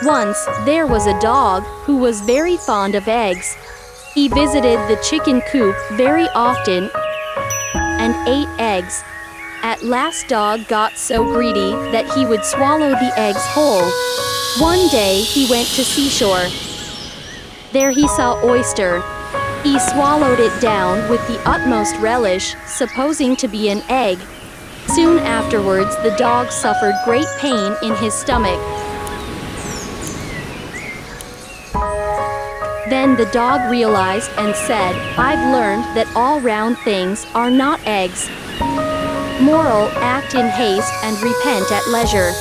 Once, there was a dog who was very fond of eggs. He visited the chicken coop very often and ate eggs. At last, Dog got so greedy that he would swallow the eggs whole. One day, he went to seashore. There he saw oyster. He swallowed it down with the utmost relish, supposing to be an egg. Soon afterwards, the dog suffered great pain in his stomach. Then the dog realized and said, "I've learned that all round things are not eggs." Moral: act in haste and repent at leisure.